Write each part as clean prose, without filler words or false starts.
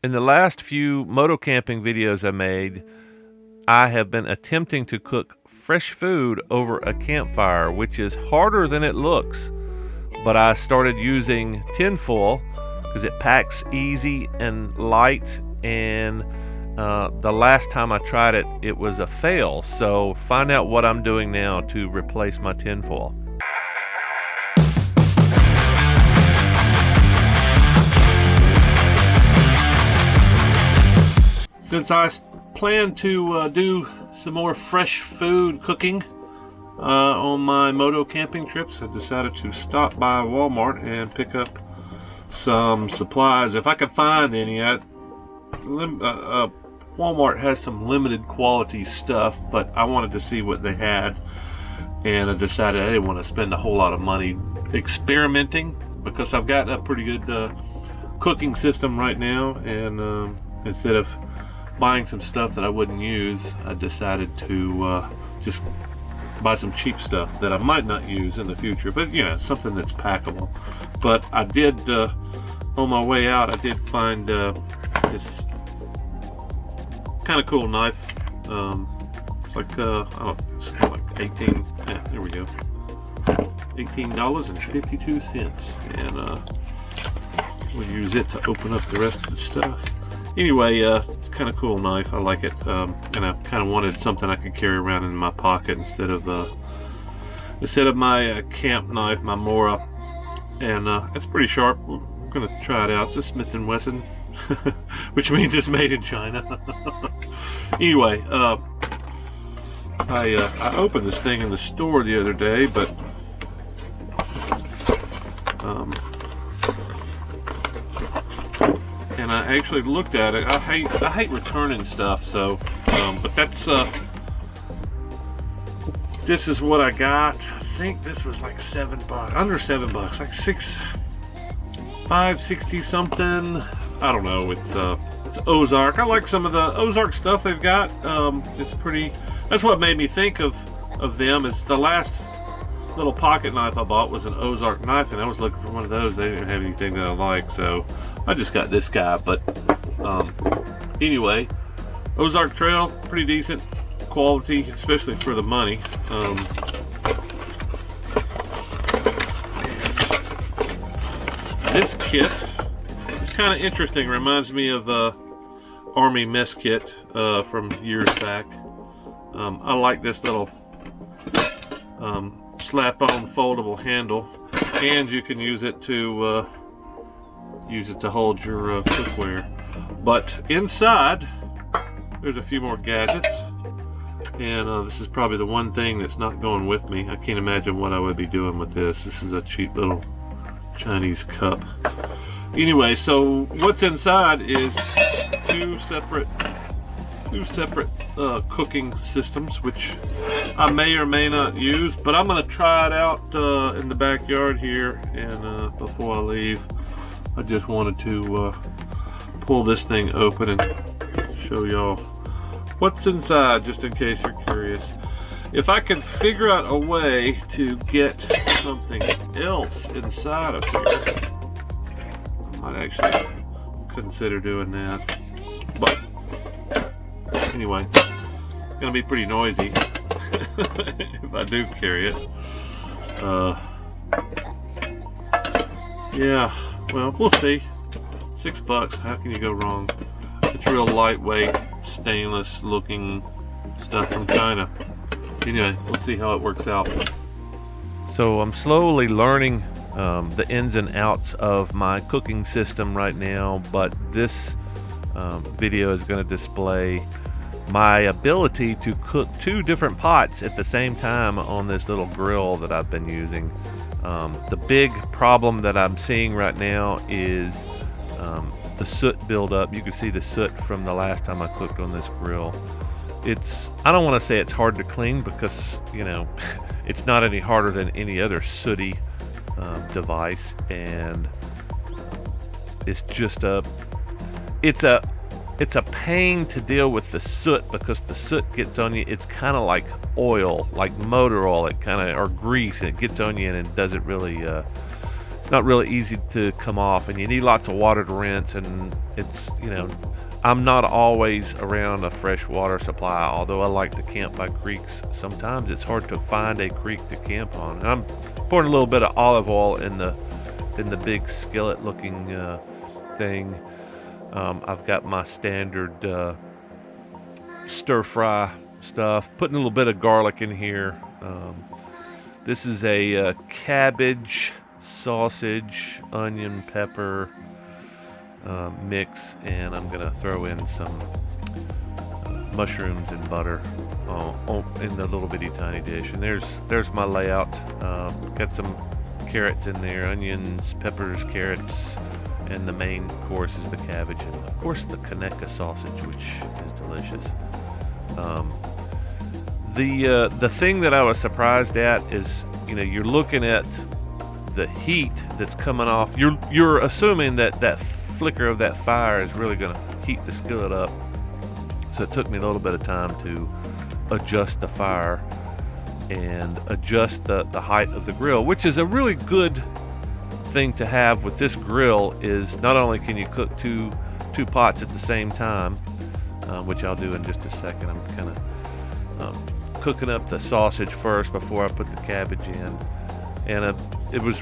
In the last few moto camping videos I made, I have been attempting to cook fresh food over a campfire, which is harder than it looks. But I started using tinfoil because it packs easy and light, and the last time I tried it, it was a fail. So find out what I'm doing now to replace my tinfoil. Since I plan to do some more fresh food cooking on my moto camping trips, I decided to stop by Walmart and pick up some supplies if I could find any. Walmart has some limited quality stuff, but I wanted to see what they had, and I decided I didn't want to spend a whole lot of money experimenting because I've got a pretty good cooking system right now, and instead of buying some stuff that I wouldn't use, I decided to just buy some cheap stuff that I might not use in the future, but something that's packable. But I did, on my way out, I did find this kind of cool knife. It's like, I don't know, it's like 18, there we go, $18.52, and we'll use it to open up the rest of the stuff. Anyway, it's kind of cool knife. I like it, and I kind of wanted something I could carry around in my pocket instead of my camp knife, my Mora, and it's pretty sharp. We're gonna try it out. It's a Smith & Wesson, which means it's made in China. Anyway, I opened this thing in the store the other day, but and I actually looked at it. I hate returning stuff, so but that's this is what I got. I think this was like $7, under $7, like $5.60 something. I don't know. It's Ozark. I like some of the Ozark stuff they've got. It's pretty. That's what made me think of them. Is the last little pocket knife I bought was an Ozark knife, and I was looking for one of those. They didn't have anything that I like, so I just got this guy. But anyway, Ozark Trail, pretty decent quality, especially for the money. This kit is kind of interesting. Reminds me of Army mess kit from years back. I like this little slap-on foldable handle, and you can use it to hold your cookware. But inside there's a few more gadgets, and this is probably the one thing that's not going with me. I can't imagine what I would be doing with this. This is a cheap little Chinese cup. Anyway, so what's inside is two separate cooking systems, which I may or may not use, but I'm going to try it out in the backyard here, and before I leave, I just wanted to pull this thing open and show y'all what's inside, just in case you're curious. If I can figure out a way to get something else inside of here, I might actually consider doing that. But anyway, it's gonna be pretty noisy if I do carry it. Yeah, well, we'll see. $6, how can you go wrong? It's real lightweight, stainless looking stuff from China. Anyway, we'll see how it works out. So I'm slowly learning the ins and outs of my cooking system right now, but this video is going to display my ability to cook 2 different pots at the same time on this little grill that I've been using. The big problem that I'm seeing right now is the soot buildup. You can see the soot from the last time I cooked on this grill. I don't want to say it's hard to clean, because it's not any harder than any other sooty device, and it's just it's a pain to deal with the soot, because the soot gets on you. It's kind of like oil, like motor oil, or grease, and it gets on you and it doesn't really it's not really easy to come off, and you need lots of water to rinse. And it's, I'm not always around a fresh water supply, although I like to camp by creeks. Sometimes it's hard to find a creek to camp on. And I'm pouring a little bit of olive oil in the big skillet looking thing. I've got my standard stir fry stuff, putting a little bit of garlic in here. This is a cabbage, sausage, onion, pepper mix, and I'm gonna throw in some mushrooms and butter in the little bitty tiny dish. And there's my layout. Got some carrots in there, onions, peppers, carrots, and the main course is the cabbage, and of course the Kaneka sausage, which is delicious. The thing that I was surprised at is, you're looking at the heat that's coming off. You're assuming that flicker of that fire is really going to heat the skillet up. So it took me a little bit of time to adjust the fire and adjust the height of the grill, which is a really good thing to have with this grill. Is not only can you cook two pots at the same time, which I'll do in just a second. I'm kind of cooking up the sausage first before I put the cabbage in, and it was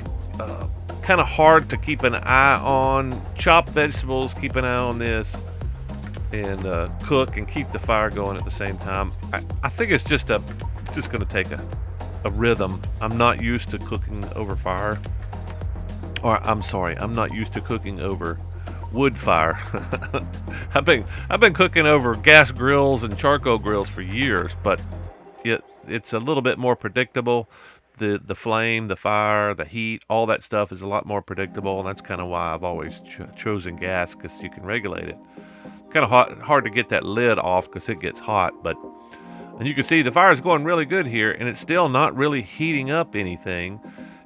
kind of hard to keep an eye on chopped vegetables, keep an eye on this, and cook and keep the fire going at the same time. I think it's just going to take a rhythm. I'm not used to cooking over fire, or I'm sorry, I'm not used to cooking over wood fire. I've been cooking over gas grills and charcoal grills for years, but it's a little bit more predictable. The flame, the fire, the heat, all that stuff is a lot more predictable, and that's kind of why I've always chosen gas, because you can regulate it. Kind of hard to get that lid off because it gets hot, and you can see the fire is going really good here, and it's still not really heating up anything.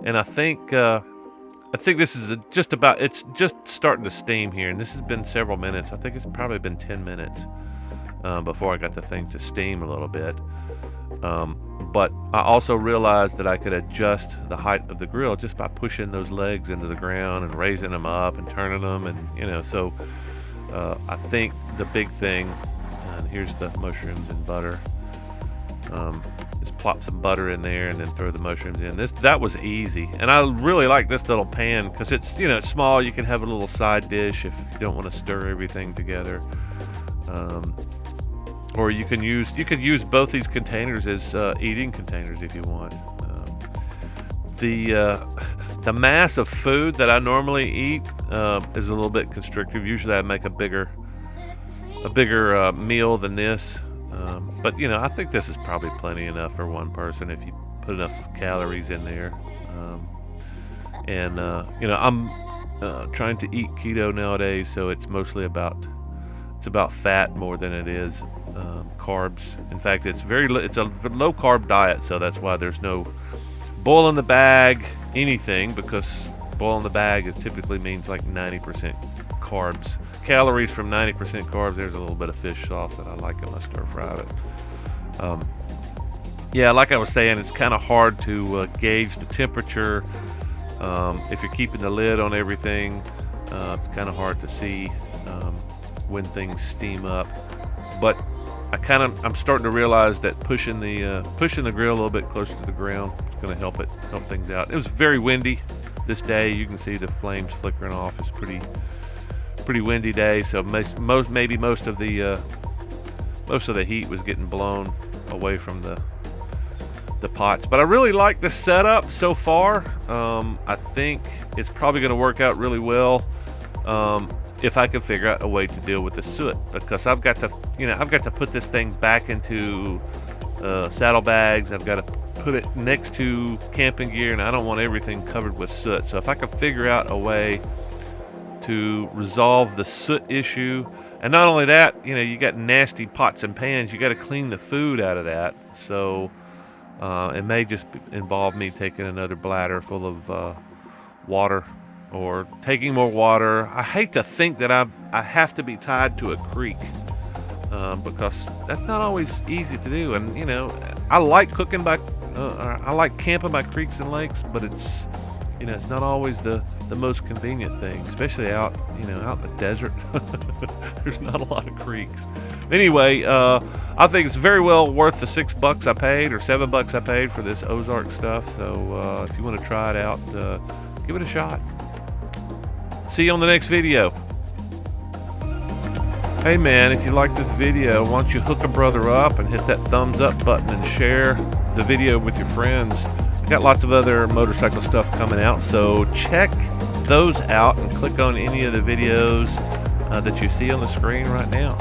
And I think this is it's just starting to steam here, and this has been several minutes. I think it's probably been 10 minutes before I got the thing to steam a little bit. But I also realized that I could adjust the height of the grill just by pushing those legs into the ground and raising them up and turning them, and so I think the big thing, and here's the mushrooms and butter. Just plop some butter in there and then throw the mushrooms in. That was easy, and I really like this little pan because it's it's small. You can have a little side dish if you don't want to stir everything together. Or you could use both these containers as eating containers if you want. The mass of food that I normally eat is a little bit constrictive. Usually I make a bigger meal than this. But I think this is probably plenty enough for one person if you put enough calories in there. I'm trying to eat keto nowadays, so it's mostly about fat more than it is carbs. In fact, it's a low carb diet, so that's why there's no boil in the bag anything, because boil in the bag typically means like 90% carbs. Calories from 90% carbs. There's a little bit of fish sauce that I like in my stir fry. But like I was saying, it's kind of hard to gauge the temperature if you're keeping the lid on everything. It's kind of hard to see when things steam up, but I'm starting to realize that pushing the grill a little bit closer to the ground is going to help things out. It was very windy this day. You can see the flames flickering off. It's pretty windy day, so most of the heat was getting blown away from the pots. But I really like the setup so far. I think it's probably going to work out really well if I can figure out a way to deal with the soot, because I've got to put this thing back into saddlebags. I've got to put it next to camping gear, and I don't want everything covered with soot. So if I can figure out a way to resolve the soot issue, and not only that, you got nasty pots and pans, you got to clean the food out of that. So it may just involve me taking another bladder full of water, or taking more water. I hate to think that I have to be tied to a creek, because that's not always easy to do. And I like cooking I like camping by creeks and lakes, but You know, it's not always the most convenient thing, especially out out in the desert. There's not a lot of creeks. Anyway, I think it's very well worth the $6 I paid or $7 I paid for this Ozark stuff. So if you want to try it out, give it a shot. See you on the next video. Hey man, if you like this video, why don't you hook a brother up and hit that thumbs up button and share the video with your friends. I've got lots of other motorcycle stuff coming out, so check those out and click on any of the videos that you see on the screen right now.